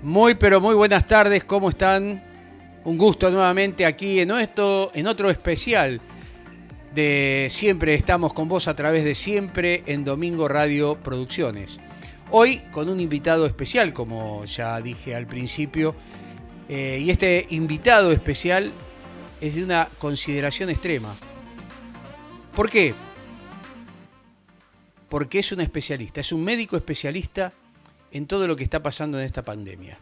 Muy, pero muy buenas tardes, ¿cómo están? Un gusto nuevamente aquí en otro especial de Siempre estamos con vos a través de Siempre en Domingo Radio Producciones. Hoy con un invitado especial, como ya dije al principio, y este invitado especial es de una consideración extrema. ¿Por qué? Porque es un especialista, es un médico especialista en todo lo que está pasando en esta pandemia.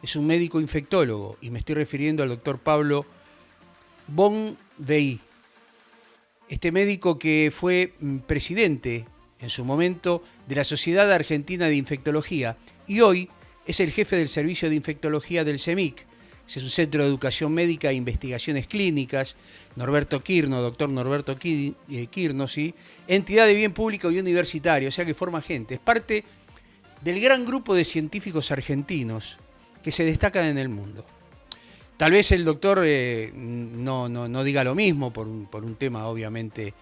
Es un médico infectólogo y me estoy refiriendo al doctor Pablo Bonveí, este médico que fue presidente en su momento de la Sociedad Argentina de Infectología y hoy es el jefe del servicio de infectología del CEMIC. Es un centro de educación médica e investigaciones clínicas. Norberto Quirno, doctor Norberto Quirno, sí, entidad de bien público y universitario, o sea que forma gente. Es parte del gran grupo de científicos argentinos que se destacan en el mundo. Tal vez el doctor no diga lo mismo por un tema obviamente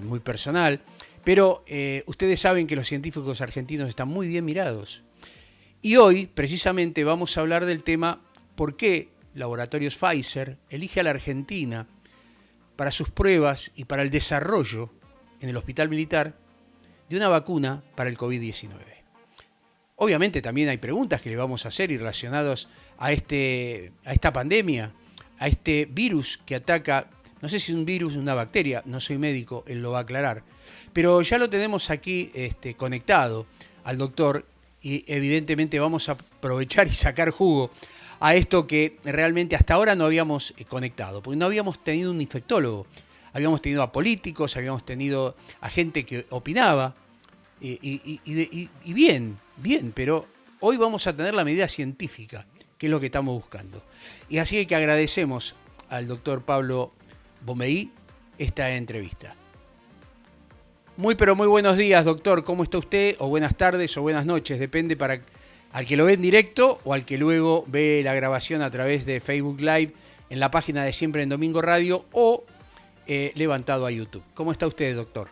muy personal, pero ustedes saben que los científicos argentinos están muy bien mirados. Y hoy precisamente vamos a hablar del tema por qué Laboratorios Pfizer elige a la Argentina para sus pruebas y para el desarrollo en el hospital militar de una vacuna para el COVID-19. Obviamente también hay preguntas que le vamos a hacer y relacionadas a esta pandemia, a este virus que ataca, no sé si es un virus o una bacteria, no soy médico, él lo va a aclarar, pero ya lo tenemos aquí conectado al doctor y evidentemente vamos a aprovechar y sacar jugo a esto que realmente hasta ahora no habíamos conectado, porque no habíamos tenido un infectólogo, habíamos tenido a políticos, habíamos tenido a gente que opinaba, y bien, pero hoy vamos a tener la medida científica, que es lo que estamos buscando. Y así que agradecemos al doctor Pablo Bomeí esta entrevista. Muy, pero muy buenos días, doctor. ¿Cómo está usted? O buenas tardes o buenas noches, depende para al que lo ve en directo o al que luego ve la grabación a través de Facebook Live en la página de Siempre en Domingo Radio o levantado a YouTube. ¿Cómo está usted, doctor?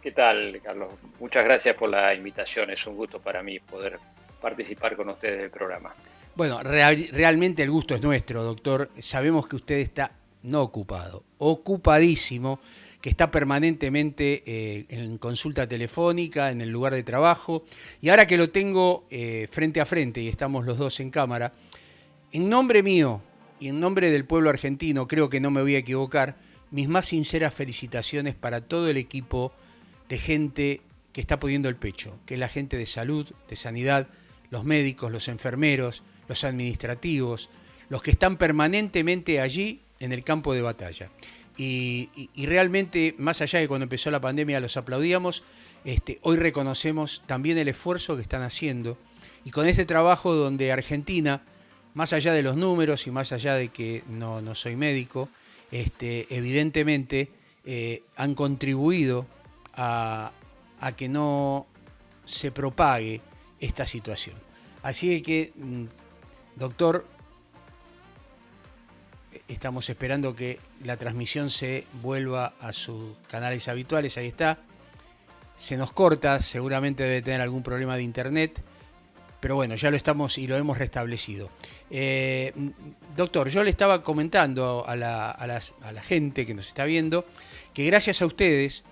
¿Qué tal, Carlos? Muchas gracias por la invitación. Es un gusto para mí poder participar con ustedes del programa. Bueno, realmente el gusto es nuestro, doctor. Sabemos que usted está no ocupado, ocupadísimo, que está permanentemente en consulta telefónica, en el lugar de trabajo. Y ahora que lo tengo frente a frente y estamos los dos en cámara, en nombre mío y en nombre del pueblo argentino, creo que no me voy a equivocar, mis más sinceras felicitaciones para todo el equipo de gente que está poniendo el pecho, que es la gente de salud, de sanidad, los médicos, los enfermeros, los administrativos, los que están permanentemente allí en el campo de batalla. Y realmente, más allá de cuando empezó la pandemia los aplaudíamos, hoy reconocemos también el esfuerzo que están haciendo. Y con este trabajo donde Argentina, más allá de los números y más allá de que no soy médico, evidentemente han contribuido a que no se propague esta situación. Así que, doctor, estamos esperando que la transmisión se vuelva a sus canales habituales, ahí está. Se nos corta, seguramente debe tener algún problema de internet, pero bueno, ya lo estamos y lo hemos restablecido. Eh, Doctor, yo le estaba comentando a la gente que nos está viendo que gracias a ustedes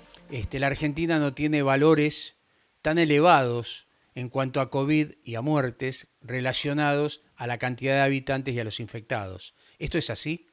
la Argentina no tiene valores tan elevados en cuanto a COVID y a muertes relacionados a la cantidad de habitantes y a los infectados. ¿Esto es así?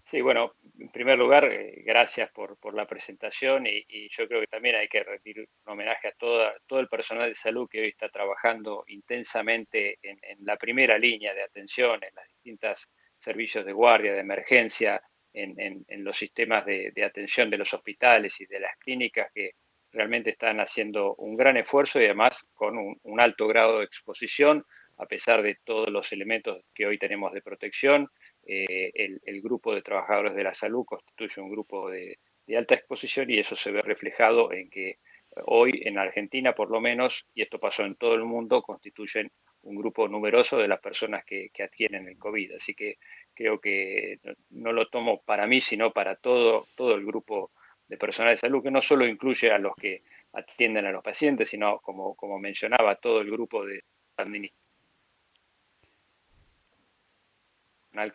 Sí, bueno, en primer lugar, gracias por la presentación y yo creo que también hay que rendir un homenaje a todo el personal de salud que hoy está trabajando intensamente en la primera línea de atención, en las distintas servicios de guardia, de emergencia, en los sistemas de atención de los hospitales y de las clínicas que realmente están haciendo un gran esfuerzo y además con un alto grado de exposición, a pesar de todos los elementos que hoy tenemos de protección. El grupo de trabajadores de la salud constituye un grupo de alta exposición y eso se ve reflejado en que hoy en Argentina, por lo menos, y esto pasó en todo el mundo, constituyen un grupo numeroso de las personas que adquieren el COVID. Así que creo que no lo tomo para mí, sino para todo el grupo de personal de salud, que no solo incluye a los que atienden a los pacientes, sino, como mencionaba, todo el grupo de administración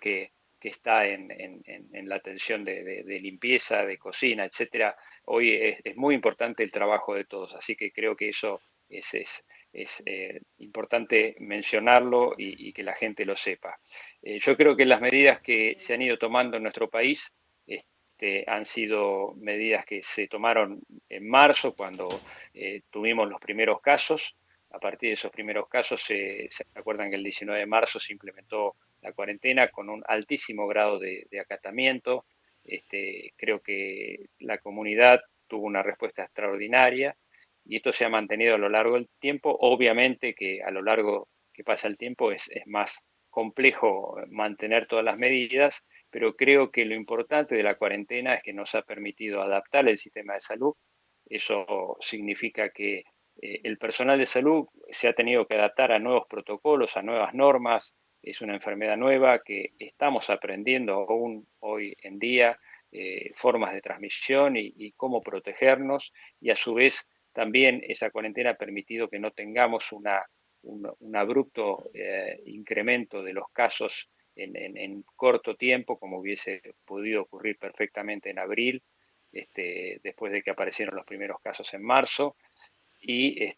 que está en la atención de limpieza, de cocina, etcétera. Hoy es muy importante el trabajo de todos, así que creo que eso es importante mencionarlo y que la gente lo sepa. Yo creo que las medidas que se han ido tomando en nuestro país han sido medidas que se tomaron en marzo, cuando tuvimos los primeros casos. A partir de esos primeros casos, se acuerdan que el 19 de marzo se implementó la cuarentena con un altísimo grado de acatamiento. Creo que la comunidad tuvo una respuesta extraordinaria y esto se ha mantenido a lo largo del tiempo. Obviamente que a lo largo que pasa el tiempo es más complejo mantener todas las medidas, pero creo que lo importante de la cuarentena es que nos ha permitido adaptar el sistema de salud. Eso significa que el personal de salud se ha tenido que adaptar a nuevos protocolos, a nuevas normas. Es una enfermedad nueva que estamos aprendiendo aún hoy en día, formas de transmisión y cómo protegernos, y a su vez también esa cuarentena ha permitido que no tengamos un abrupto incremento de los casos en corto tiempo, como hubiese podido ocurrir perfectamente en abril, después de que aparecieron los primeros casos en marzo. Y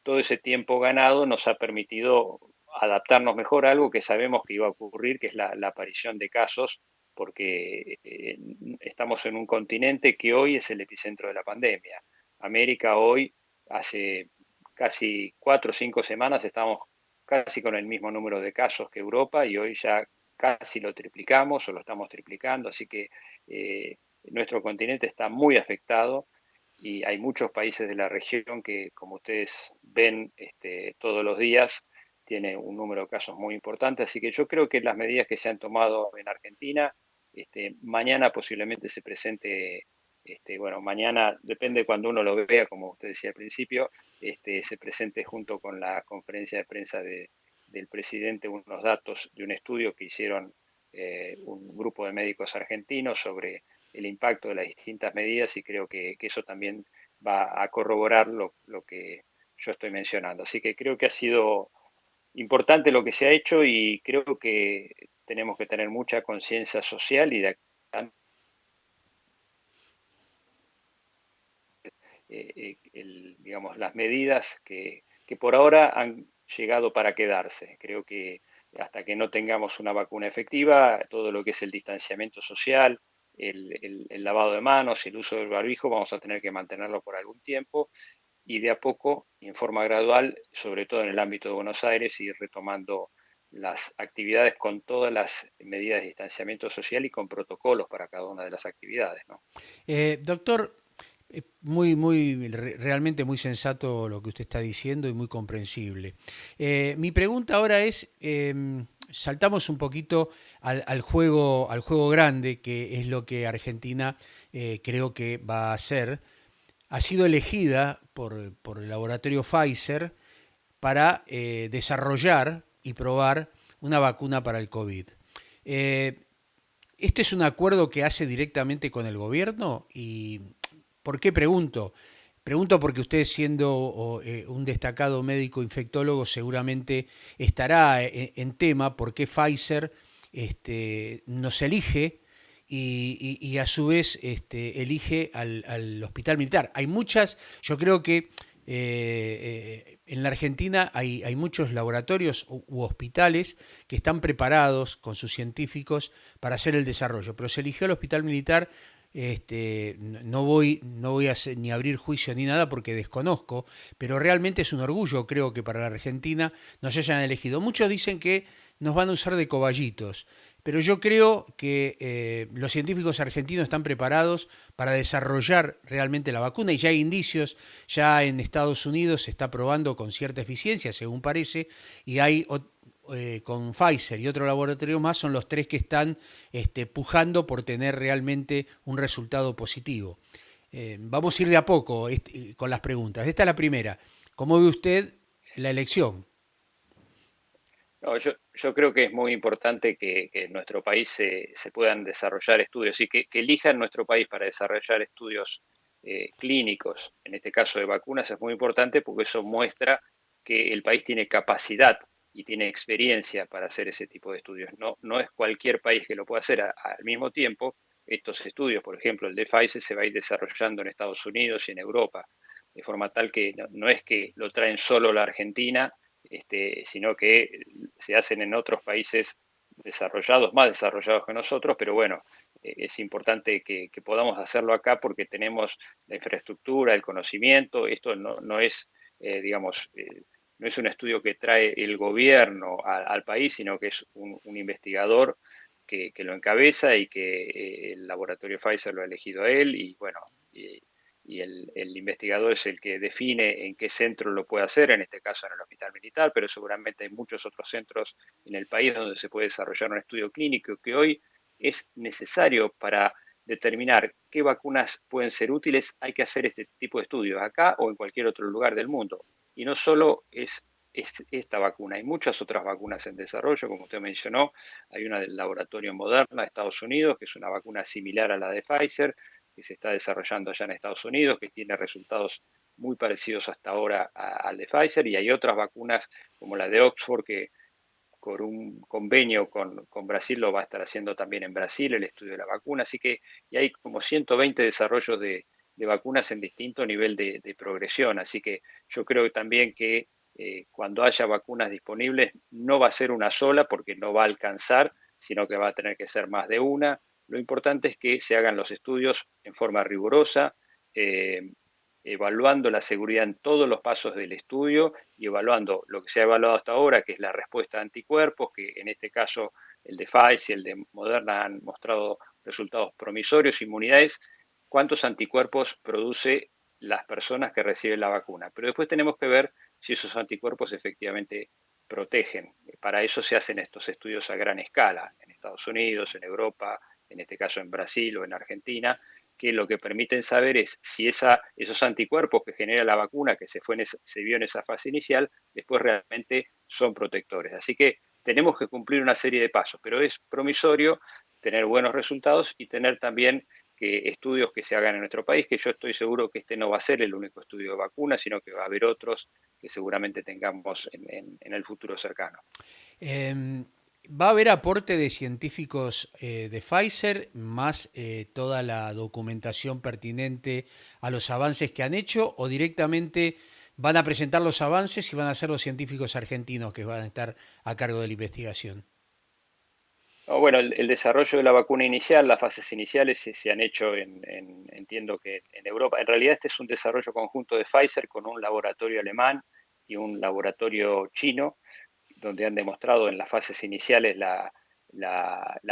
todo ese tiempo ganado nos ha permitido adaptarnos mejor a algo que sabemos que iba a ocurrir, que es la aparición de casos, porque estamos en un continente que hoy es el epicentro de la pandemia. América hoy, hace casi 4 o 5 semanas, estamos casi con el mismo número de casos que Europa, y hoy ya casi lo triplicamos o lo estamos triplicando, así que nuestro continente está muy afectado y hay muchos países de la región que, como ustedes ven todos los días, tiene un número de casos muy importante. Así que yo creo que las medidas que se han tomado en Argentina, mañana posiblemente se presente, bueno, mañana depende cuando uno lo vea, como usted decía al principio, se presente junto con la conferencia de prensa del presidente unos datos de un estudio que hicieron un grupo de médicos argentinos sobre el impacto de las distintas medidas, y creo que eso también va a corroborar lo que yo estoy mencionando. Así que creo que ha sido importante lo que se ha hecho, y creo que tenemos que tener mucha conciencia social y digamos, las medidas que por ahora han llegado para quedarse. Creo que hasta que no tengamos una vacuna efectiva, todo lo que es el distanciamiento social, el lavado de manos, el uso del barbijo, vamos a tener que mantenerlo por algún tiempo, y de a poco, y en forma gradual, sobre todo en el ámbito de Buenos Aires, ir retomando las actividades con todas las medidas de distanciamiento social y con protocolos para cada una de las actividades, ¿no? Doctor, realmente muy sensato lo que usted está diciendo y muy comprensible. Mi pregunta ahora es, saltamos un poquito al juego grande, que es lo que Argentina creo que va a hacer. Ha sido elegida por el laboratorio Pfizer para desarrollar y probar una vacuna para el COVID. Eh, ¿Este es un acuerdo que hace directamente con el gobierno? ¿Y por qué pregunto? Pregunto porque usted, siendo un destacado médico infectólogo, seguramente estará en tema por qué Pfizer nos elige y a su vez elige al hospital militar. Hay muchas, yo creo que en la Argentina hay muchos laboratorios u hospitales que están preparados con sus científicos para hacer el desarrollo, pero se eligió el hospital militar. No voy a ni abrir juicio ni nada porque desconozco, pero realmente es un orgullo, creo que para la Argentina nos hayan elegido. Muchos dicen que nos van a usar de cobayitos, pero yo creo que los científicos argentinos están preparados para desarrollar realmente la vacuna, y ya hay indicios. Ya en Estados Unidos se está probando con cierta eficiencia, según parece, y hay con Pfizer y otro laboratorio más, son los tres que están pujando por tener realmente un resultado positivo. Vamos a ir de a poco con las preguntas. Esta es la primera. ¿Cómo ve usted la elección? No, yo creo que es muy importante que en nuestro país se puedan desarrollar estudios y que elijan nuestro país para desarrollar estudios clínicos, en este caso de vacunas, es muy importante porque eso muestra que el país tiene capacidad y tiene experiencia para hacer ese tipo de estudios. No es cualquier país que lo pueda hacer. Al mismo tiempo, estos estudios, por ejemplo, el de Pfizer se va a ir desarrollando en Estados Unidos y en Europa, de forma tal que no es que lo traen solo la Argentina, sino que se hacen en otros países desarrollados, más desarrollados que nosotros, pero bueno, es importante que podamos hacerlo acá porque tenemos la infraestructura, el conocimiento. Esto no es, digamos, no es un estudio que trae el gobierno al país, sino que es un investigador que lo encabeza y que el laboratorio Pfizer lo ha elegido a él y bueno, y el investigador es el que define en qué centro lo puede hacer, en este caso en el Hospital Militar, pero seguramente hay muchos otros centros en el país donde se puede desarrollar un estudio clínico que hoy es necesario para determinar qué vacunas pueden ser útiles. Hay que hacer este tipo de estudios acá o en cualquier otro lugar del mundo. Y no solo es esta vacuna, hay muchas otras vacunas en desarrollo, como usted mencionó. Hay una del laboratorio Moderna de Estados Unidos, que es una vacuna similar a la de Pfizer, que se está desarrollando allá en Estados Unidos, que tiene resultados muy parecidos hasta ahora al de Pfizer, y hay otras vacunas como la de Oxford, que por un convenio con Brasil lo va a estar haciendo también en Brasil, el estudio de la vacuna, así que y hay como 120 desarrollos de vacunas en distinto nivel de progresión, así que yo creo también que cuando haya vacunas disponibles no va a ser una sola porque no va a alcanzar, sino que va a tener que ser más de una. Lo importante es que se hagan los estudios en forma rigurosa, eh, evaluando la seguridad en todos los pasos del estudio y evaluando lo que se ha evaluado hasta ahora, que es la respuesta a anticuerpos, que en este caso el de Pfizer y el de Moderna han mostrado resultados promisorios, inmunidades, cuántos anticuerpos produce las personas que reciben la vacuna. Pero después tenemos que ver si esos anticuerpos efectivamente protegen. Para eso se hacen estos estudios a gran escala, en Estados Unidos, en Europa, en este caso en Brasil o en Argentina, que lo que permiten saber es si esos anticuerpos que genera la vacuna, que se vio en esa fase inicial, después realmente son protectores. Así que tenemos que cumplir una serie de pasos, pero es promisorio tener buenos resultados y tener también estudios que se hagan en nuestro país, que yo estoy seguro que este no va a ser el único estudio de vacunas, sino que va a haber otros que seguramente tengamos en el futuro cercano. Em, ¿Va a haber aporte de científicos de Pfizer, más toda la documentación pertinente a los avances que han hecho, o directamente van a presentar los avances y van a ser los científicos argentinos que van a estar a cargo de la investigación? No, bueno, el desarrollo de la vacuna inicial, las fases iniciales se han hecho entiendo que en Europa. En realidad este es un desarrollo conjunto de Pfizer con un laboratorio alemán y un laboratorio chino, donde han demostrado en las fases iniciales la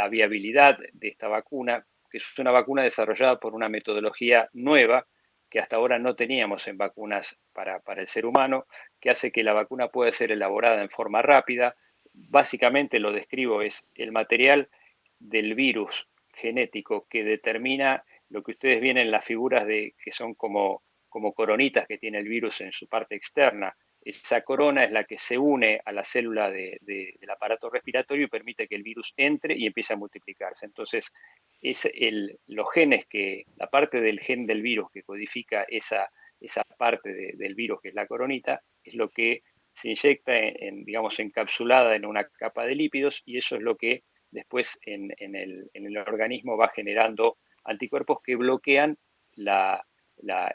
viabilidad de esta vacuna, que es una vacuna desarrollada por una metodología nueva que hasta ahora no teníamos en vacunas para el ser humano, que hace que la vacuna pueda ser elaborada en forma rápida. Básicamente lo describo, es el material del virus genético que determina lo que ustedes ven en las figuras que son como coronitas que tiene el virus en su parte externa. Esa corona es la que se une a la célula del aparato respiratorio y permite que el virus entre y empiece a multiplicarse. Entonces, los genes la parte del gen del virus que codifica esa parte del virus que es la coronita, es lo que se inyecta digamos, encapsulada en una capa de lípidos y eso es lo que después en el organismo va generando anticuerpos que bloquean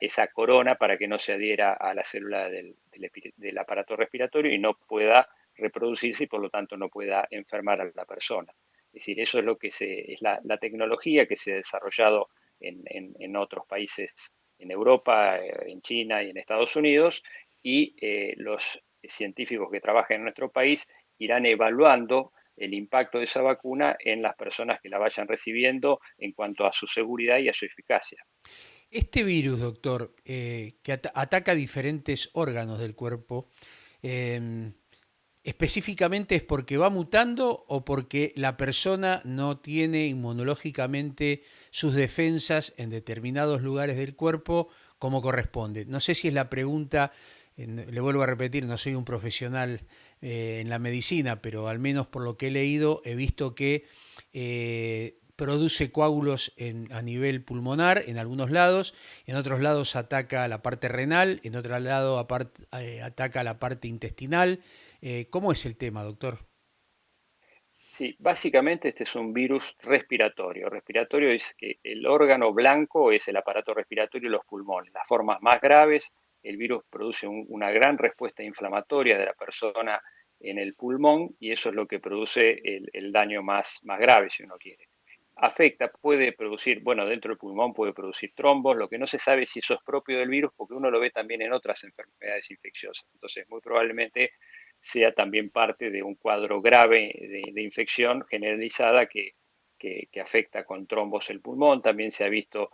esa corona para que no se adhiera a la célula del aparato respiratorio y no pueda reproducirse y por lo tanto no pueda enfermar a la persona. Es decir, eso es lo que es la tecnología que se ha desarrollado en otros países, en Europa, en China y en Estados Unidos, y los científicos que trabajan en nuestro país irán evaluando el impacto de esa vacuna en las personas que la vayan recibiendo en cuanto a su seguridad y a su eficacia. Este virus, doctor, que ataca diferentes órganos del cuerpo, em, ¿específicamente es porque va mutando o porque la persona no tiene inmunológicamente sus defensas en determinados lugares del cuerpo como corresponde? No sé si es la pregunta, le vuelvo a repetir, no soy un profesional en la medicina, pero al menos por lo que he leído he visto que produce coágulos a nivel pulmonar en algunos lados, en otros lados ataca la parte renal, en otro lado ataca la parte intestinal. ¿Cómo es el tema, doctor? Sí, básicamente este es un virus respiratorio. Respiratorio es que el órgano blanco es el aparato respiratorio y los pulmones. Las formas más graves, el virus produce una gran respuesta inflamatoria de la persona en el pulmón y eso es lo que produce el daño más grave, si uno quiere. Afecta, puede producir, bueno, dentro del pulmón puede producir trombos, lo que no se sabe si eso es propio del virus porque uno lo ve también en otras enfermedades infecciosas. Entonces, muy probablemente sea también parte de un cuadro grave de infección generalizada que afecta con trombos el pulmón. También se ha visto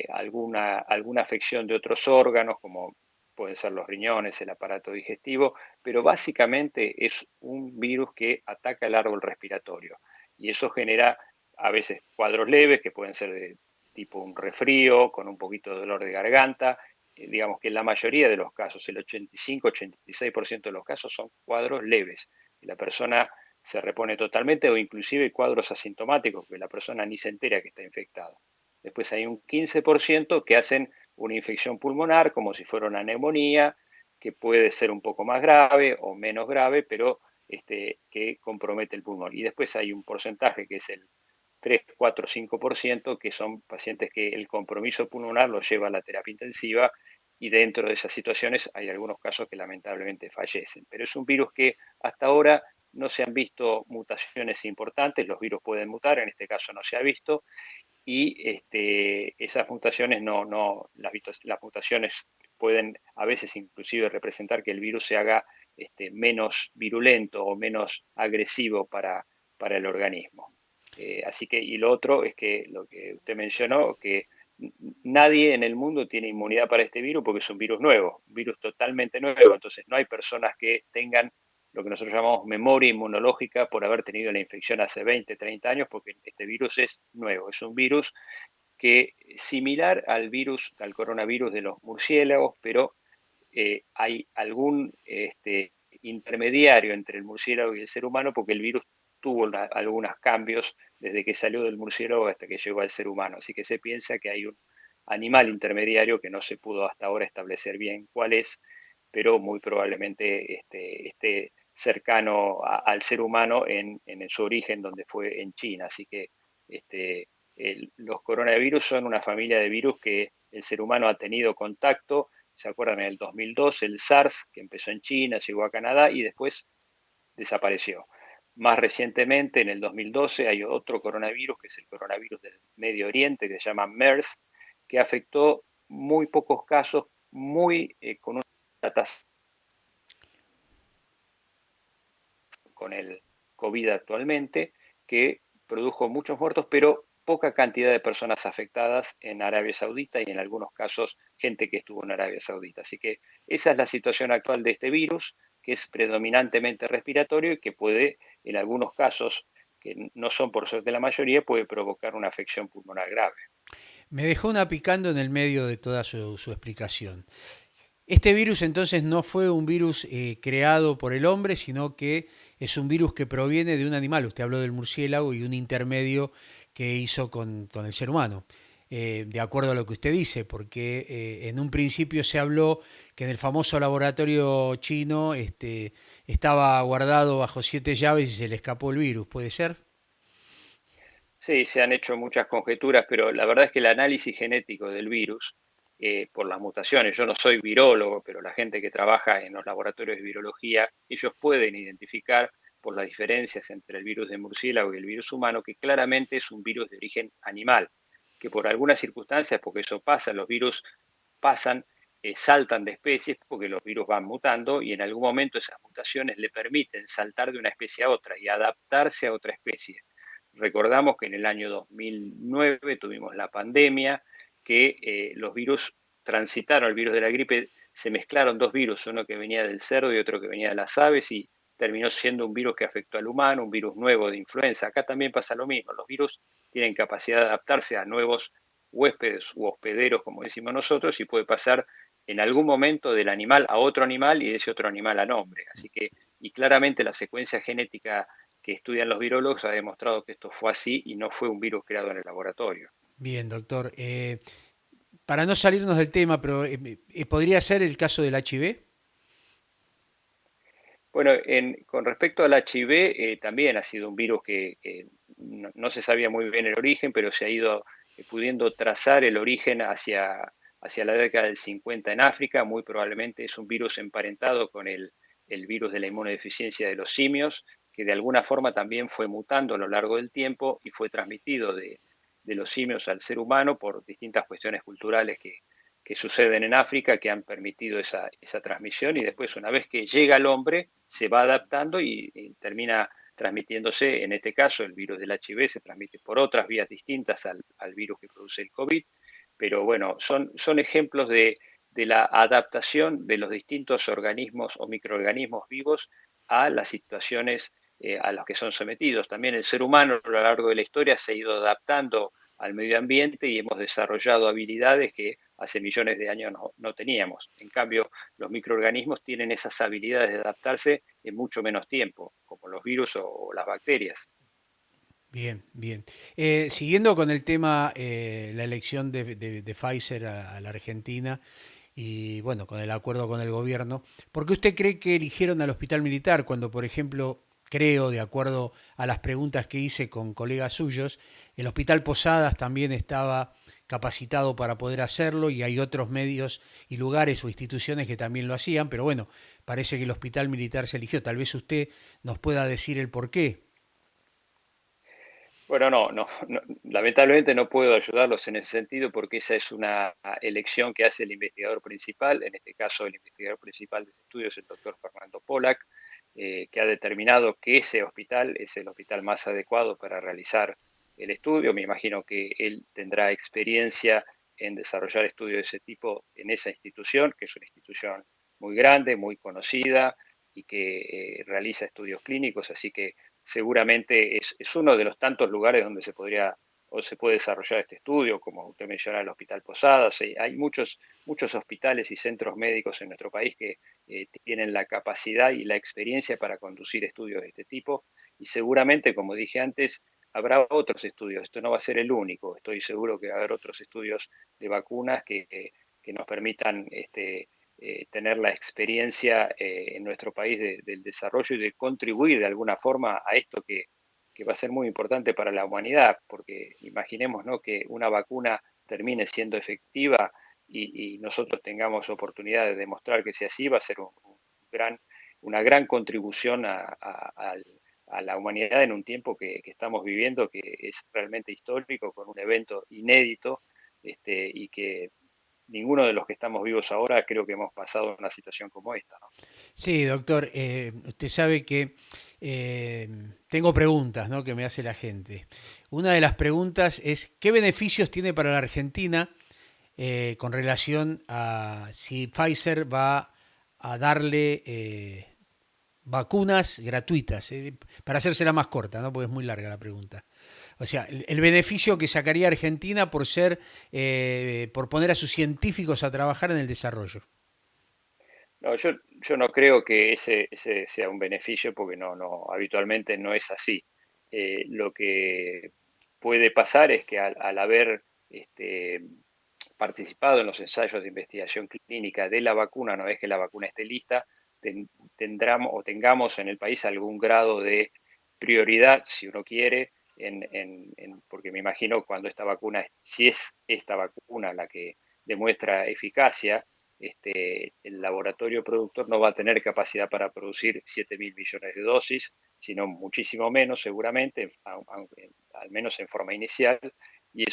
alguna afección de otros órganos, como pueden ser los riñones, el aparato digestivo, pero básicamente es un virus que ataca el árbol respiratorio y eso genera a veces cuadros leves que pueden ser de tipo un resfrío, con un poquito de dolor de garganta, digamos que en la mayoría de los casos, el 85-86% de los casos son cuadros leves. Y la persona se repone totalmente o inclusive cuadros asintomáticos, que la persona ni se entera que está infectada. Después hay un 15% que hacen una infección pulmonar, como si fuera una neumonía, que puede ser un poco más grave o menos grave, pero que compromete el pulmón. Y después hay un porcentaje que es el 3, 4, 5%, que son pacientes que el compromiso pulmonar los lleva a la terapia intensiva y dentro de esas situaciones hay algunos casos que lamentablemente fallecen. Pero es un virus que hasta ahora no se han visto mutaciones importantes, los virus pueden mutar, en este caso no se ha visto, y esas mutaciones las mutaciones pueden a veces inclusive representar que el virus se haga menos virulento o menos agresivo para el organismo. Así que, y lo otro es que lo que usted mencionó, que nadie en el mundo tiene inmunidad para este virus porque es un virus totalmente nuevo, entonces no hay personas que tengan lo que nosotros llamamos memoria inmunológica por haber tenido la infección hace 20, 30 años, porque este virus es nuevo, es un virus que similar al virus, al coronavirus de los murciélagos, pero hay algún intermediario entre el murciélago y el ser humano porque el virus tuvo algunos cambios desde que salió del murciélago hasta que llegó al ser humano. Así que se piensa que hay un animal intermediario que no se pudo hasta ahora establecer bien cuál es, pero muy probablemente esté cercano al ser humano en su origen, donde fue en China. Así que los coronavirus son una familia de virus que el ser humano ha tenido contacto. ¿Se acuerdan? En el 2002 el SARS, que empezó en China, llegó a Canadá y después desapareció. Más recientemente, en el 2012, hay otro coronavirus, que es el coronavirus del Medio Oriente, que se llama MERS, que afectó muy pocos casos, con una tasa con el COVID actualmente, que produjo muchos muertos, pero poca cantidad de personas afectadas en Arabia Saudita y en algunos casos gente que estuvo en Arabia Saudita. Así que esa es la situación actual de este virus, que es predominantemente respiratorio y que puede, en algunos casos, que no son por suerte la mayoría, puede provocar una afección pulmonar grave. Me dejó una picando en el medio de toda su explicación. Este virus entonces no fue un virus creado por el hombre, sino que es un virus que proviene de un animal. Usted habló del murciélago y un intermedio que hizo con el ser humano. De acuerdo a lo que usted dice, porque en un principio se habló que en el famoso laboratorio chino estaba guardado bajo 7 llaves y se le escapó el virus, ¿puede ser? Sí, se han hecho muchas conjeturas, pero la verdad es que el análisis genético del virus, por las mutaciones, yo no soy virólogo, pero la gente que trabaja en los laboratorios de virología, ellos pueden identificar por las diferencias entre el virus de murciélago y el virus humano, que claramente es un virus de origen animal, que por algunas circunstancias, porque eso pasa, los virus pasan, saltan de especies porque los virus van mutando y en algún momento esas mutaciones le permiten saltar de una especie a otra y adaptarse a otra especie. Recordamos que en el año 2009 tuvimos la pandemia, que los virus transitaron, el virus de la gripe, se mezclaron dos virus, uno que venía del cerdo y otro que venía de las aves, y terminó siendo un virus que afectó al humano, un virus nuevo de influenza. Acá también pasa lo mismo, los virus tienen capacidad de adaptarse a nuevos huéspedes u hospederos, como decimos nosotros, y puede pasar en algún momento del animal a otro animal y de ese otro animal al hombre. Así que, y claramente la secuencia genética que estudian los virólogos ha demostrado que esto fue así y no fue un virus creado en el laboratorio. Bien, doctor. Para no salirnos del tema, pero ¿podría ser el caso del HIV? Bueno, con respecto al HIV, también ha sido un virus que no se sabía muy bien el origen, pero se ha ido pudiendo trazar el origen hacia la década del 50 en África. Muy probablemente es un virus emparentado con el virus de la inmunodeficiencia de los simios, que de alguna forma también fue mutando a lo largo del tiempo y fue transmitido de los simios al ser humano por distintas cuestiones culturales que suceden en África que han permitido esa transmisión y después una vez que llega al hombre se va adaptando y termina transmitiéndose, en este caso el virus del HIV se transmite por otras vías distintas al virus que produce el COVID, pero bueno, son ejemplos de la adaptación de los distintos organismos o microorganismos vivos a las situaciones a las que son sometidos. También el ser humano a lo largo de la historia se ha ido adaptando al medio ambiente y hemos desarrollado habilidades que hace millones de años no teníamos. En cambio, los microorganismos tienen esas habilidades de adaptarse en mucho menos tiempo, como los virus o las bacterias. Bien, bien. Siguiendo con el tema, la elección de Pfizer a la Argentina y bueno, con el acuerdo con el gobierno, ¿por qué usted cree que eligieron al hospital militar cuando, por ejemplo, creo, de acuerdo a las preguntas que hice con colegas suyos, el hospital Posadas también estaba capacitado para poder hacerlo y hay otros medios y lugares o instituciones que también lo hacían, pero bueno, parece que el hospital militar se eligió. Tal vez usted nos pueda decir el por qué. Bueno, lamentablemente no puedo ayudarlos en ese sentido porque esa es una elección que hace el investigador principal, en este caso el investigador principal de ese estudio es el doctor Fernando Pollack, que ha determinado que ese hospital es el hospital más adecuado para realizar el estudio. Me imagino que él tendrá experiencia en desarrollar estudios de ese tipo en esa institución, que es una institución muy grande, muy conocida y que realiza estudios clínicos, así que seguramente es uno de los tantos lugares donde se podría o se puede desarrollar este estudio, como usted menciona el Hospital Posadas. Hay muchos hospitales y centros médicos en nuestro país que tienen la capacidad y la experiencia para conducir estudios de este tipo y seguramente, como dije antes, habrá otros estudios. Esto no va a ser el único. Estoy seguro que va a haber otros estudios de vacunas que nos permitan tener la experiencia en nuestro país del desarrollo y de contribuir de alguna forma a esto que va a ser muy importante para la humanidad, porque imaginemos, ¿no?, que una vacuna termine siendo efectiva y nosotros tengamos oportunidad de demostrar que sea así, va a ser gran, una gran contribución a la humanidad en un tiempo que estamos viviendo, que es realmente histórico, con un evento inédito, y que ninguno de los que estamos vivos ahora creo que hemos pasado una situación como esta, ¿no? Sí, doctor, usted sabe que tengo preguntas, ¿no?, que me hace la gente. Una de las preguntas es, ¿qué beneficios tiene para la Argentina con relación a si Pfizer va a darle vacunas gratuitas? Para hacérsela más corta, ¿no?, porque es muy larga la pregunta. O sea, el beneficio que sacaría Argentina por ser, por poner a sus científicos a trabajar en el desarrollo. No, yo no creo que ese sea un beneficio porque habitualmente no es así. Lo que puede pasar es que al haber este, participado en los ensayos de investigación clínica de la vacuna, una vez que la vacuna esté lista, tendremos o tengamos en el país algún grado de prioridad, si uno quiere, porque me imagino cuando esta vacuna, si es esta vacuna la que demuestra eficacia, el laboratorio productor no va a tener capacidad para producir 7.000 millones de dosis, sino muchísimo menos seguramente, al menos en forma inicial, y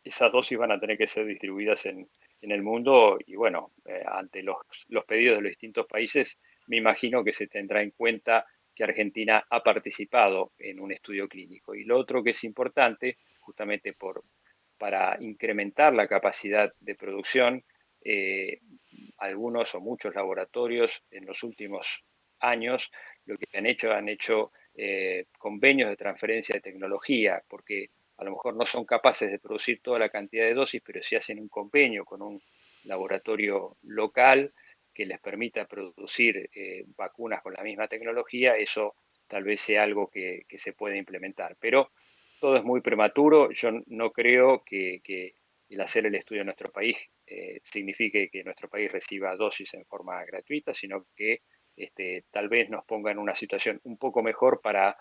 esas dosis van a tener que ser distribuidas en el mundo y bueno, ante los pedidos de los distintos países, me imagino que se tendrá en cuenta que Argentina ha participado en un estudio clínico. Y lo otro que es importante, justamente para incrementar la capacidad de producción, eh, algunos o muchos laboratorios en los últimos años lo que han hecho convenios de transferencia de tecnología, porque a lo mejor no son capaces de producir toda la cantidad de dosis, pero si hacen un convenio con un laboratorio local que les permita producir vacunas con la misma tecnología, eso tal vez sea algo que se puede implementar. Pero todo es muy prematuro. Yo no creo que el hacer el estudio en nuestro país signifique que nuestro país reciba dosis en forma gratuita, sino que tal vez nos ponga en una situación un poco mejor para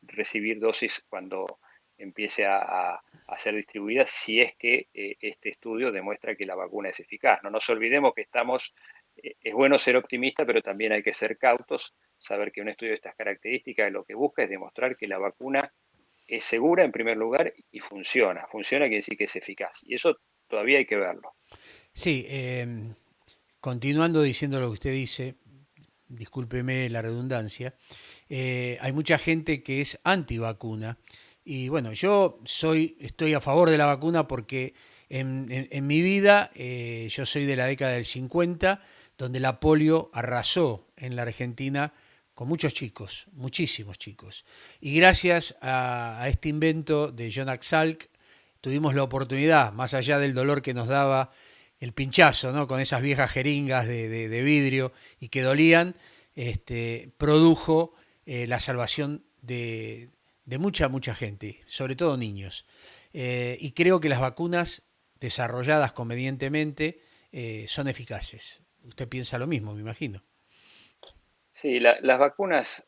recibir dosis cuando empiece a ser distribuida, si es que este estudio demuestra que la vacuna es eficaz. No nos olvidemos que es bueno ser optimista, pero también hay que ser cautos, saber que un estudio de estas características lo que busca es demostrar que la vacuna es segura en primer lugar y funciona. Funciona quiere decir que es eficaz. Y eso todavía hay que verlo. Sí, continuando diciendo lo que usted dice, discúlpeme la redundancia, hay mucha gente que es antivacuna. Y bueno, estoy a favor de la vacuna porque en mi vida yo soy de la década del 50, donde la polio arrasó en la Argentina con muchos chicos, muchísimos chicos. Y gracias a este invento de John Salk tuvimos la oportunidad, más allá del dolor que nos daba el pinchazo, ¿no? Con esas viejas jeringas de vidrio y que dolían, produjo la salvación de mucha gente, sobre todo niños. Y creo que las vacunas desarrolladas convenientemente son eficaces. Usted piensa lo mismo, me imagino. Sí, las vacunas,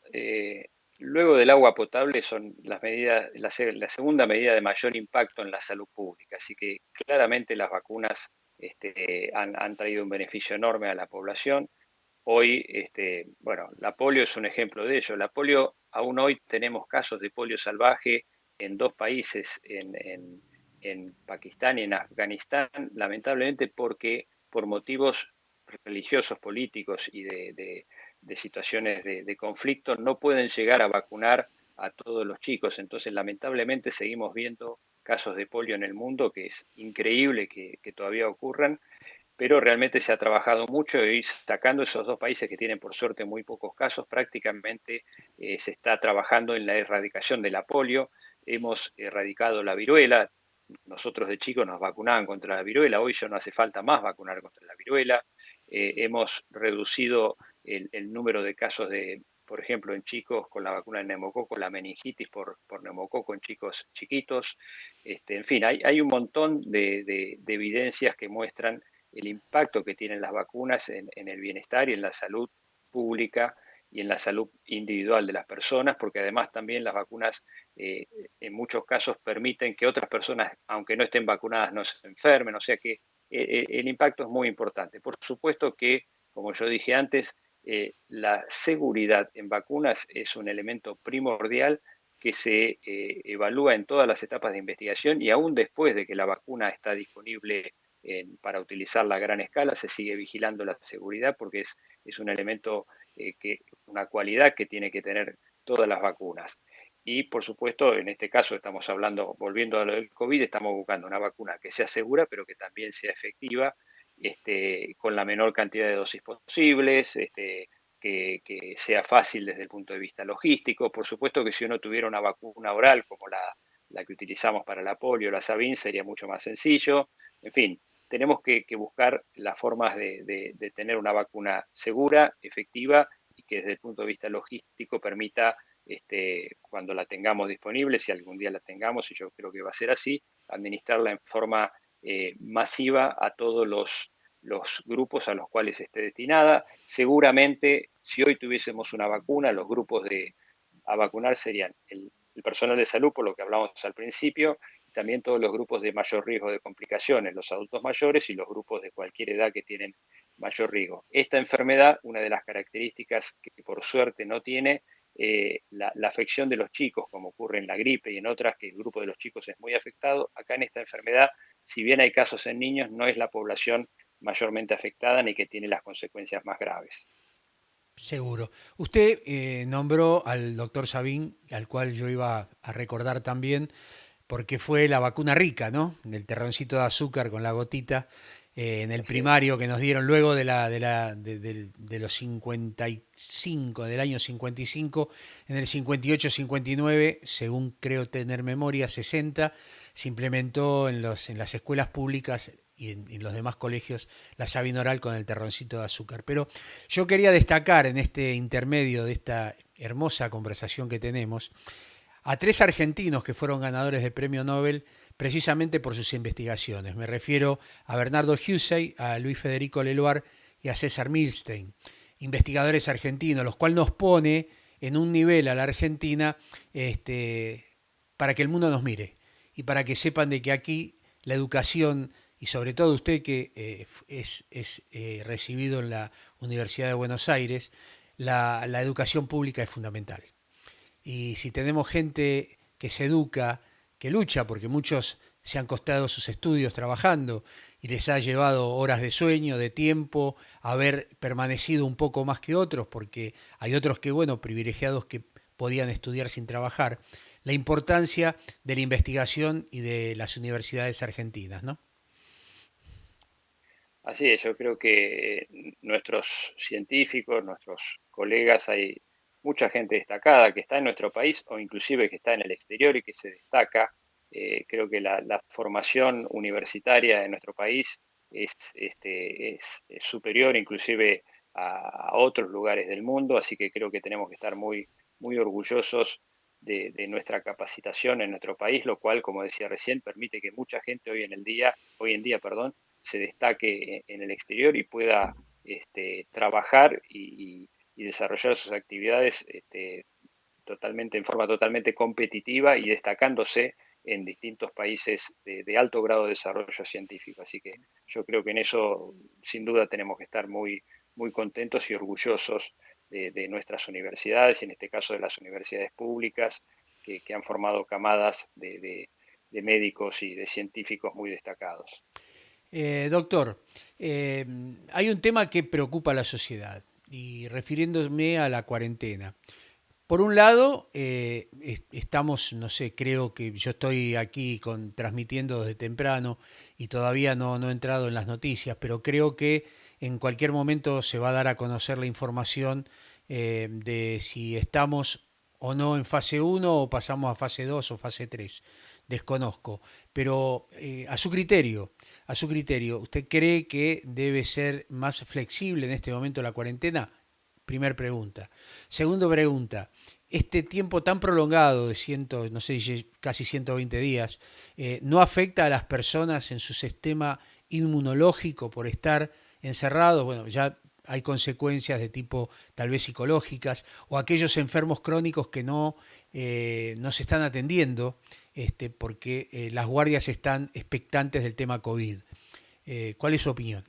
luego del agua potable, son las medidas, la segunda medida de mayor impacto en la salud pública. Así que claramente las vacunas han traído un beneficio enorme a la población. Hoy, bueno, la polio es un ejemplo de ello. La polio, aún hoy tenemos casos de polio salvaje en dos países, en Pakistán y en Afganistán, lamentablemente porque por motivos religiosos, políticos y de situaciones de conflicto no pueden llegar a vacunar a todos los chicos. Entonces, lamentablemente seguimos viendo casos de polio en el mundo, que es increíble que todavía ocurran, pero realmente se ha trabajado mucho y sacando esos dos países que tienen por suerte muy pocos casos, prácticamente se está trabajando en la erradicación de la polio. Hemos erradicado la viruela. Nosotros de chicos nos vacunaban contra la viruela, hoy ya no hace falta más vacunar contra la viruela. Hemos reducido el número de casos de, por ejemplo, en chicos con la vacuna de neumococo, la meningitis por neumococo en chicos chiquitos. En fin, hay un montón de evidencias que muestran el impacto que tienen las vacunas en el bienestar y en la salud pública y en la salud individual de las personas, porque además también las vacunas en muchos casos permiten que otras personas, aunque no estén vacunadas, no se enfermen, o sea que el impacto es muy importante. Por supuesto que, como yo dije antes, la seguridad en vacunas es un elemento primordial que se evalúa en todas las etapas de investigación y aún después de que la vacuna está disponible para utilizarla a gran escala, se sigue vigilando la seguridad porque es un elemento, una cualidad que tiene que tener todas las vacunas. Y por supuesto, en este caso estamos hablando, volviendo a lo del COVID, estamos buscando una vacuna que sea segura, pero que también sea efectiva, con la menor cantidad de dosis posibles, que sea fácil desde el punto de vista logístico. Por supuesto que si uno tuviera una vacuna oral como la que utilizamos para la polio, la Sabin, sería mucho más sencillo. En fin, tenemos que buscar las formas de tener una vacuna segura, efectiva y que desde el punto de vista logístico permita, cuando la tengamos disponible, si algún día la tengamos, y yo creo que va a ser así, administrarla en forma masiva a todos los grupos a los cuales esté destinada. Seguramente, si hoy tuviésemos una vacuna, los grupos a vacunar serían el personal de salud, por lo que hablamos al principio, y también todos los grupos de mayor riesgo de complicaciones, los adultos mayores y los grupos de cualquier edad que tienen mayor riesgo. Esta enfermedad, una de las características que por suerte no tiene, la afección de los chicos, como ocurre en la gripe y en otras, que el grupo de los chicos es muy afectado, acá en esta enfermedad, si bien hay casos en niños, no es la población mayormente afectada ni que tiene las consecuencias más graves. Seguro. Usted nombró al doctor Sabin, al cual yo iba a recordar también, porque fue la vacuna rica, ¿no? Del terroncito de azúcar con la gotita en el Así es. primario que nos dieron luego de los 55, del año 55, en el 58, 59, según creo tener memoria, 60, se implementó en las escuelas públicas y en los demás colegios la Sabin oral con el terroncito de azúcar. Pero yo quería destacar en este intermedio de esta hermosa conversación que tenemos, a tres argentinos que fueron ganadores del premio Nobel precisamente por sus investigaciones. Me refiero a Bernardo Husey, a Luis Federico Leloir y a César Milstein, investigadores argentinos, los cuales nos pone en un nivel a la Argentina para que el mundo nos mire y para que sepan de que aquí la educación, y sobre todo usted que es recibido en la Universidad de Buenos Aires, la educación pública es fundamental. Y si tenemos gente que se educa, que lucha, porque muchos se han costado sus estudios trabajando y les ha llevado horas de sueño, de tiempo, haber permanecido un poco más que otros, porque hay otros que, bueno, privilegiados que podían estudiar sin trabajar, la importancia de la investigación y de las universidades argentinas, ¿no? Así es, yo creo que nuestros científicos, nuestros colegas, hay mucha gente destacada que está en nuestro país o inclusive que está en el exterior y que se destaca. Creo que la formación universitaria en nuestro país es superior inclusive a otros lugares del mundo, así que creo que tenemos que estar muy orgullosos de nuestra capacitación en nuestro país, lo cual, como decía recién, permite que mucha gente hoy en día, perdón, se destaque en el exterior y pueda trabajar y desarrollar sus actividades totalmente, en forma totalmente competitiva y destacándose en distintos países de alto grado de desarrollo científico. Así que yo creo que en eso, sin duda, tenemos que estar muy contentos y orgullosos de nuestras universidades, y en este caso de las universidades públicas, que han formado camadas de médicos y de científicos muy destacados. Doctor, hay un tema que preocupa a la sociedad y refiriéndome a la cuarentena. Por un lado, estamos, no sé, creo que yo estoy aquí transmitiendo desde temprano y todavía no he entrado en las noticias, pero creo que en cualquier momento se va a dar a conocer la información de si estamos o no en fase uno o pasamos a fase 2 o fase 3. Desconozco, pero a su criterio, ¿usted cree que debe ser más flexible en este momento la cuarentena? Primer pregunta. Segunda pregunta, este tiempo tan prolongado de no sé, casi 120 días, ¿no afecta a las personas en su sistema inmunológico por estar encerrados? Bueno, ya hay consecuencias de tipo tal vez psicológicas o aquellos enfermos crónicos que no se están atendiendo porque las guardias están expectantes del tema COVID. ¿Cuál es su opinión?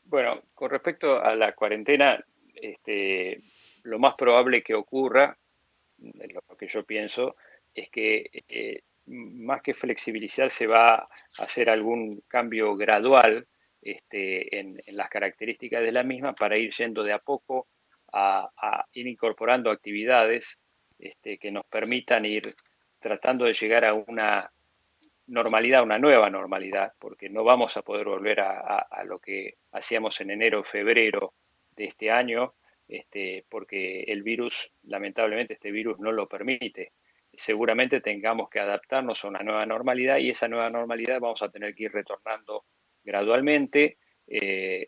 Bueno, con respecto a la cuarentena, lo más probable que ocurra, lo que yo pienso, es que más que flexibilizar, se va a hacer algún cambio gradual en las características de la misma para ir yendo de a poco a ir incorporando actividades que nos permitan ir tratando de llegar a una normalidad, una nueva normalidad, porque no vamos a poder volver a lo que hacíamos en enero o febrero de este año, porque el virus, lamentablemente este virus no lo permite. Seguramente tengamos que adaptarnos a una nueva normalidad y esa nueva normalidad vamos a tener que ir retornando gradualmente, de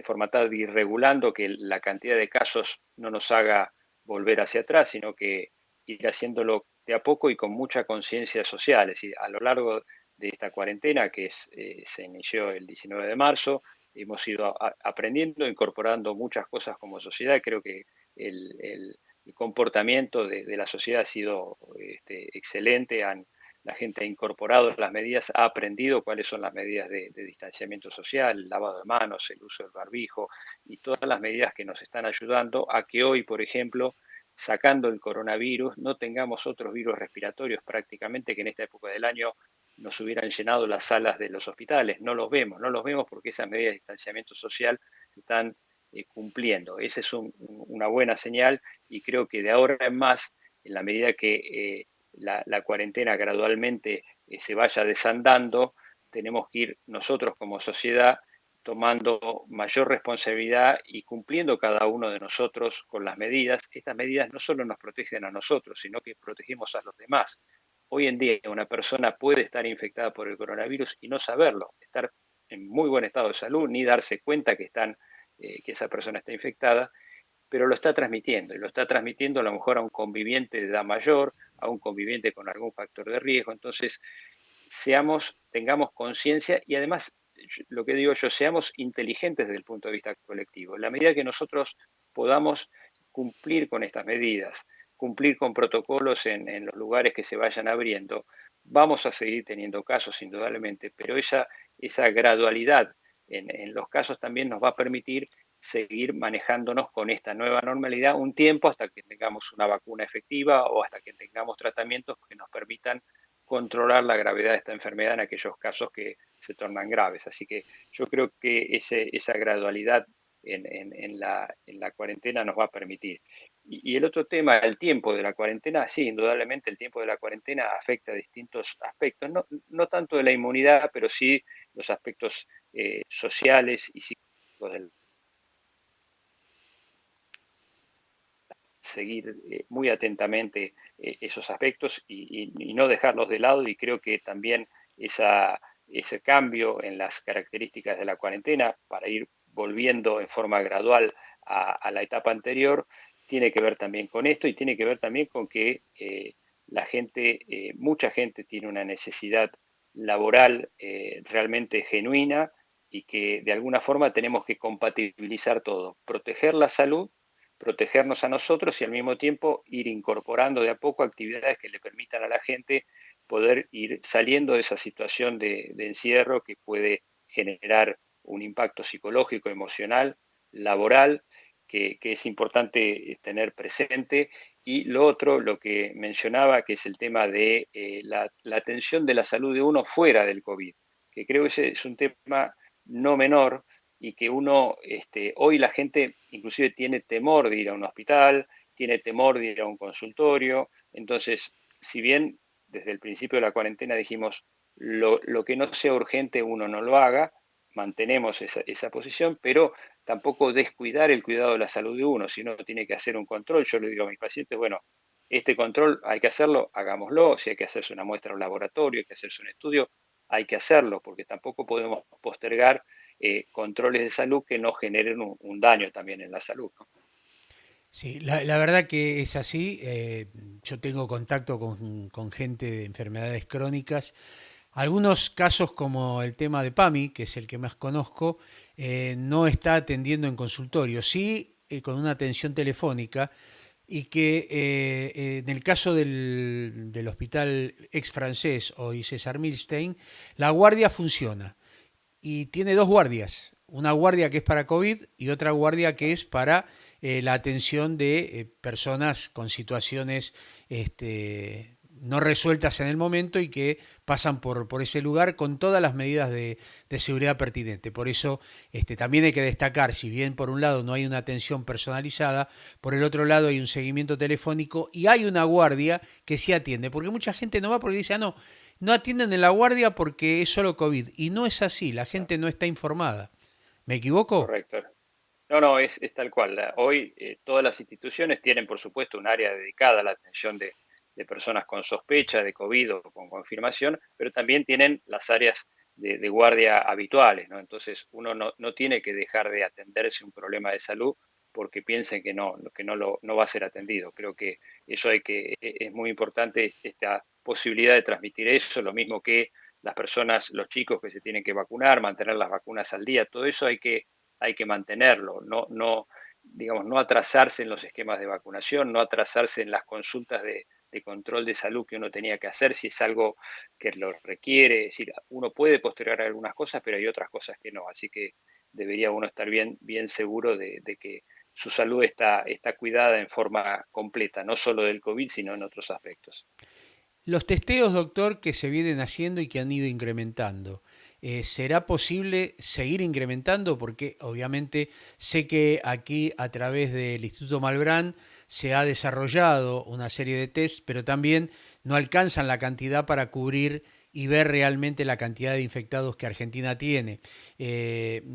forma tal de ir regulando que la cantidad de casos no nos haga volver hacia atrás, sino que ir haciéndolo de a poco y con mucha conciencia social. Es decir, a lo largo de esta cuarentena se inició el 19 de marzo, hemos ido aprendiendo, incorporando muchas cosas como sociedad. Creo que el comportamiento de la sociedad ha sido excelente. La gente ha incorporado las medidas, ha aprendido cuáles son las medidas de distanciamiento social, el lavado de manos, el uso del barbijo y todas las medidas que nos están ayudando a que hoy, por ejemplo, sacando el coronavirus, no tengamos otros virus respiratorios prácticamente que en esta época del año nos hubieran llenado las salas de los hospitales. No los vemos porque esas medidas de distanciamiento social se están cumpliendo. Esa es una buena señal y creo que de ahora en más, en la medida que la cuarentena gradualmente se vaya desandando, tenemos que ir nosotros como sociedad tomando mayor responsabilidad y cumpliendo cada uno de nosotros con las medidas. Estas medidas no solo nos protegen a nosotros, sino que protegemos a los demás. Hoy en día una persona puede estar infectada por el coronavirus y no saberlo, estar en muy buen estado de salud, ni darse cuenta que esa persona está infectada. pero lo está transmitiendo, y lo está transmitiendo a lo mejor a un conviviente de edad mayor, a un conviviente con algún factor de riesgo. Entonces, tengamos conciencia y además, lo que digo yo, seamos inteligentes desde el punto de vista colectivo. En la medida que nosotros podamos cumplir con estas medidas, cumplir con protocolos en los lugares que se vayan abriendo, vamos a seguir teniendo casos indudablemente, pero esa gradualidad en los casos también nos va a permitir seguir manejándonos con esta nueva normalidad un tiempo hasta que tengamos una vacuna efectiva o hasta que tengamos tratamientos que nos permitan controlar la gravedad de esta enfermedad en aquellos casos que se tornan graves. Así que yo creo que esa gradualidad en la cuarentena nos va a permitir. Y el otro tema, el tiempo de la cuarentena, sí, indudablemente el tiempo de la cuarentena afecta a distintos aspectos, no tanto de la inmunidad, pero sí los aspectos sociales y psicológicos del seguir muy atentamente esos aspectos y no dejarlos de lado. Y creo que también ese cambio en las características de la cuarentena para ir volviendo en forma gradual a la etapa anterior tiene que ver también con esto y tiene que ver también con que mucha gente tiene una necesidad laboral realmente genuina y que de alguna forma tenemos que compatibilizar todo, proteger la salud, protegernos a nosotros y al mismo tiempo ir incorporando de a poco actividades que le permitan a la gente poder ir saliendo de esa situación de encierro que puede generar un impacto psicológico, emocional, laboral, que es importante tener presente. Y lo otro, lo que mencionaba, que es el tema de la atención de la salud de uno fuera del COVID, que creo que ese es un tema no menor y que hoy la gente inclusive tiene temor de ir a un hospital, tiene temor de ir a un consultorio. Entonces, si bien desde el principio de la cuarentena dijimos lo que no sea urgente uno no lo haga, mantenemos esa posición, pero tampoco descuidar el cuidado de la salud de uno. Si uno tiene que hacer un control, yo le digo a mis pacientes, bueno, este control hay que hacerlo, hagámoslo. Si hay que hacerse una muestra en un laboratorio, hay que hacerse un estudio, hay que hacerlo, porque tampoco podemos postergar controles de salud que no generen un daño también en la salud, ¿no? Sí, la verdad que es así. Yo tengo contacto con gente de enfermedades crónicas. Algunos casos como el tema de PAMI, que es el que más conozco, no está atendiendo en consultorio, sí con una atención telefónica y que en el caso del hospital ex francés, hoy César Milstein, la guardia funciona y tiene dos guardias. Una guardia que es para COVID y otra guardia que es para la atención de personas con situaciones no resueltas en el momento y que pasan por ese lugar con todas las medidas de seguridad pertinentes. Por eso también hay que destacar, si bien por un lado no hay una atención personalizada, por el otro lado hay un seguimiento telefónico y hay una guardia que sí atiende, porque mucha gente no va porque dice, ah, no, no atienden en la guardia porque es solo COVID. Y no es así, la gente no está informada. ¿Me equivoco? Correcto. No, no, es tal cual. Hoy todas las instituciones tienen, por supuesto, un área dedicada a la atención de personas con sospecha de COVID o con confirmación, pero también tienen las áreas de guardia habituales, ¿no? Entonces, uno no tiene que dejar de atenderse un problema de salud porque piensen que no va a ser atendido. Creo que es muy importante esta posibilidad de transmitir eso, lo mismo que las personas, los chicos que se tienen que vacunar, mantener las vacunas al día, todo eso hay que mantenerlo, digamos, no atrasarse en los esquemas de vacunación, no atrasarse en las consultas de control de salud que uno tenía que hacer si es algo que lo requiere. Es decir, uno puede postergar algunas cosas, pero hay otras cosas que no. Así que debería uno estar bien seguro de que su salud está cuidada en forma completa, no solo del COVID, sino en otros aspectos. Los testeos, doctor, que se vienen haciendo y que han ido incrementando, ¿será posible seguir incrementando? Porque obviamente sé que aquí a través del Instituto Malbrán se ha desarrollado una serie de test, pero también no alcanzan la cantidad para cubrir y ver realmente la cantidad de infectados que Argentina tiene.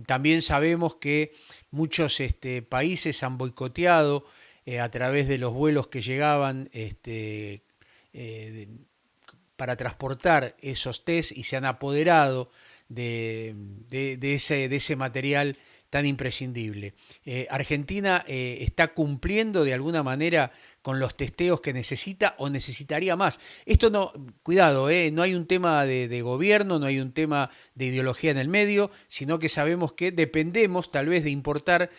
También sabemos que muchos países han boicoteado a través de los vuelos que llegaban eh, para transportar esos test y se han apoderado de ese material tan imprescindible. ¿Argentina está cumpliendo de alguna manera con los testeos que necesita o necesitaría más? Esto no, cuidado, no hay un tema de gobierno, no hay un tema de ideología en el medio, sino que sabemos que dependemos tal vez de importar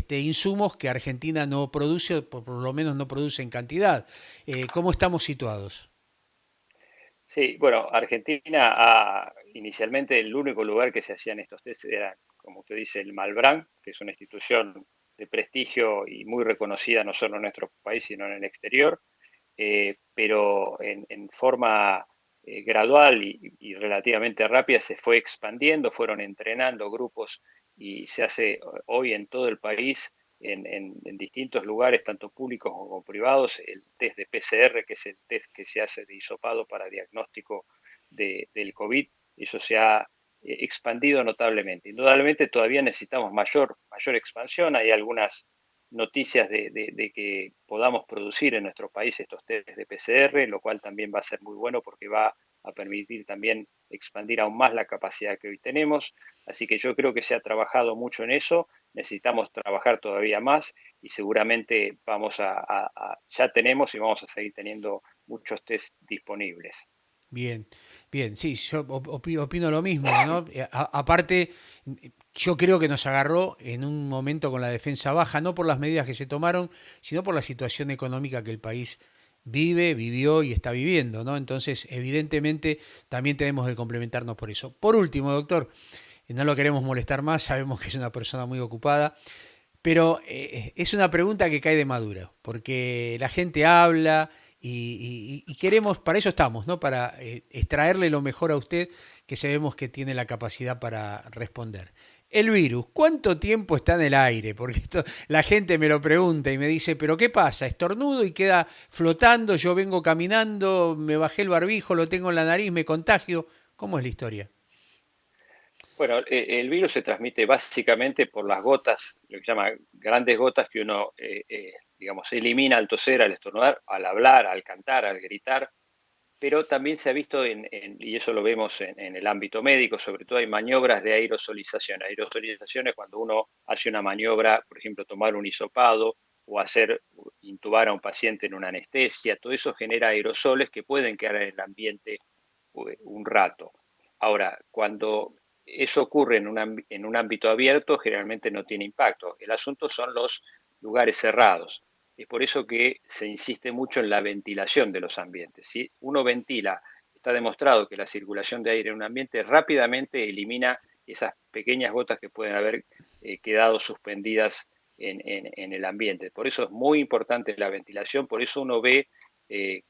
insumos que Argentina no produce, o por lo menos no produce en cantidad. ¿Cómo estamos situados? Sí, bueno, Argentina inicialmente el único lugar que se hacían estos test era, como usted dice, el Malbrán, que es una institución de prestigio y muy reconocida no solo en nuestro país, sino en el exterior, pero en forma gradual y relativamente rápida se fue expandiendo, fueron entrenando grupos y se hace hoy en todo el país, en distintos lugares, tanto públicos como privados, el test de PCR, que es el test que se hace de hisopado para diagnóstico del COVID. Eso se ha expandido notablemente. Indudablemente todavía necesitamos mayor expansión. Hay algunas noticias de que podamos producir en nuestro país estos test de PCR, lo cual también va a ser muy bueno porque va a permitir también expandir aún más la capacidad que hoy tenemos. Así que yo creo que se ha trabajado mucho en eso, necesitamos trabajar todavía más y seguramente ya tenemos y vamos a seguir teniendo muchos test disponibles. Bien, bien, sí, yo opino lo mismo, ¿no? Aparte, yo creo que nos agarró en un momento con la defensa baja, no por las medidas que se tomaron, sino por la situación económica que el país vivió y está viviendo, ¿no? Entonces, evidentemente, también tenemos que complementarnos por eso. Por último, doctor, no lo queremos molestar más, sabemos que es una persona muy ocupada, pero es una pregunta que cae de maduro, porque la gente habla y queremos, para eso estamos, ¿no? Para extraerle lo mejor a usted, que sabemos que tiene la capacidad para responder. El virus, ¿cuánto tiempo está en el aire? Porque esto, la gente me lo pregunta y me dice, ¿pero qué pasa? ¿Estornudo y queda flotando? Yo vengo caminando, me bajé el barbijo, lo tengo en la nariz, me contagio. ¿Cómo es la historia? Bueno, el virus se transmite básicamente por las gotas, lo que se llama grandes gotas que uno, digamos, elimina al toser, al estornudar, al hablar, al cantar, al gritar, pero también se ha visto, y eso lo vemos en el ámbito médico, sobre todo hay maniobras de aerosolización. Aerosolización es cuando uno hace una maniobra, por ejemplo, tomar un hisopado o intubar a un paciente en una anestesia, todo eso genera aerosoles que pueden quedar en el ambiente un rato. Ahora, cuando eso ocurre en un ámbito abierto, generalmente no tiene impacto. El asunto son los lugares cerrados. Es por eso que se insiste mucho en la ventilación de los ambientes. Si uno ventila, está demostrado que la circulación de aire en un ambiente rápidamente elimina esas pequeñas gotas que pueden haber quedado suspendidas en el ambiente. Por eso es muy importante la ventilación, por eso uno ve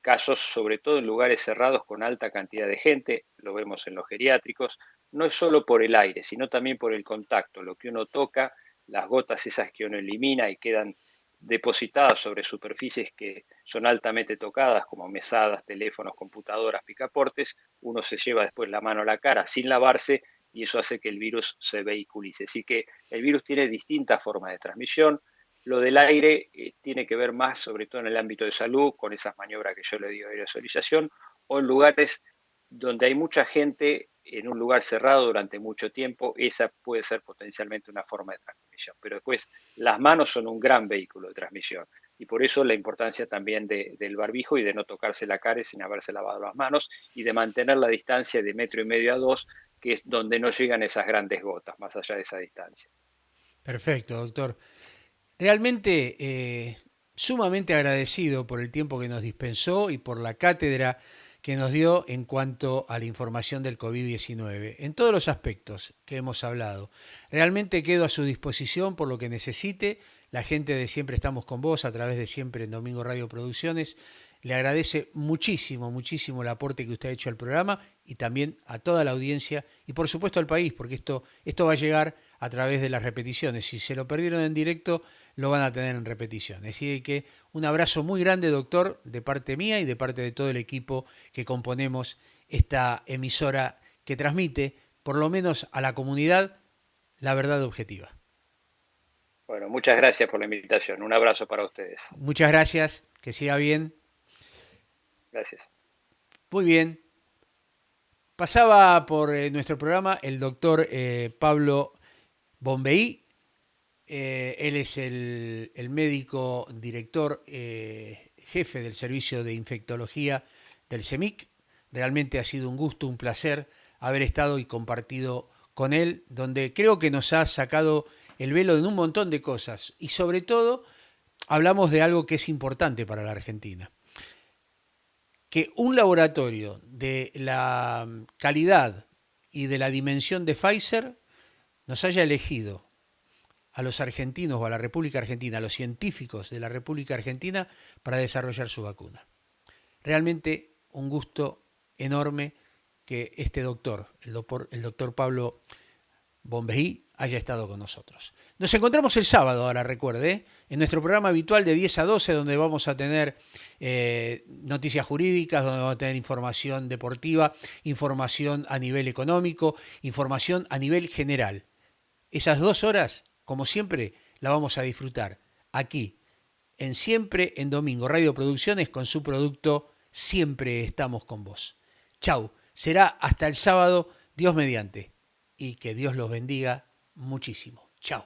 casos, sobre todo en lugares cerrados con alta cantidad de gente, lo vemos en los geriátricos, no es solo por el aire, sino también por el contacto, lo que uno toca, las gotas esas que uno elimina y quedan depositadas sobre superficies que son altamente tocadas, como mesadas, teléfonos, computadoras, picaportes, uno se lleva después la mano a la cara sin lavarse y eso hace que el virus se vehiculice. Así que el virus tiene distintas formas de transmisión. Lo del aire tiene que ver más, sobre todo en el ámbito de salud, con esas maniobras que yo le digo de aerosolización, o en lugares donde hay mucha gente en un lugar cerrado durante mucho tiempo, esa puede ser potencialmente una forma de transmisión. Pero después, las manos son un gran vehículo de transmisión y por eso la importancia también del barbijo y de no tocarse la cara sin haberse lavado las manos y de mantener la distancia de 1,5 metros a 2, que es donde no llegan esas grandes gotas, más allá de esa distancia. Perfecto, doctor. Realmente sumamente agradecido por el tiempo que nos dispensó y por la cátedra que nos dio en cuanto a la información del COVID-19, en todos los aspectos que hemos hablado. Realmente quedo a su disposición por lo que necesite. La gente de Siempre Estamos con Vos, a través de Siempre en Domingo Radio Producciones, le agradece muchísimo, muchísimo el aporte que usted ha hecho al programa y también a toda la audiencia y por supuesto al país, porque esto va a llegar a través de las repeticiones. Si se lo perdieron en directo, lo van a tener en repetición. Así que un abrazo muy grande, doctor, de parte mía y de parte de todo el equipo que componemos esta emisora que transmite, por lo menos a la comunidad, la verdad objetiva. Bueno, muchas gracias por la invitación. Un abrazo para ustedes. Muchas gracias, que siga bien. Gracias. Muy bien. Pasaba por nuestro programa el doctor Pablo Bombeí, Él es el médico director jefe del servicio de infectología del CEMIC. Realmente ha sido un gusto, un placer haber estado y compartido con él, donde creo que nos ha sacado el velo en un montón de cosas y sobre todo hablamos de algo que es importante para la Argentina. Que un laboratorio de la calidad y de la dimensión de Pfizer nos haya elegido a los argentinos o a la República Argentina, a los científicos de la República Argentina para desarrollar su vacuna. Realmente un gusto enorme que este doctor, el doctor Pablo Bombey, haya estado con nosotros. Nos encontramos el sábado, ahora recuerde, en nuestro programa habitual de 10 a 12, donde vamos a tener noticias jurídicas, donde vamos a tener información deportiva, información a nivel económico, información a nivel general. Esas 2 horas, como siempre, la vamos a disfrutar aquí, en Siempre en Domingo, Radio Producciones, con su producto Siempre estamos con vos. Chau, será hasta el sábado, Dios mediante, y que Dios los bendiga muchísimo. Chau.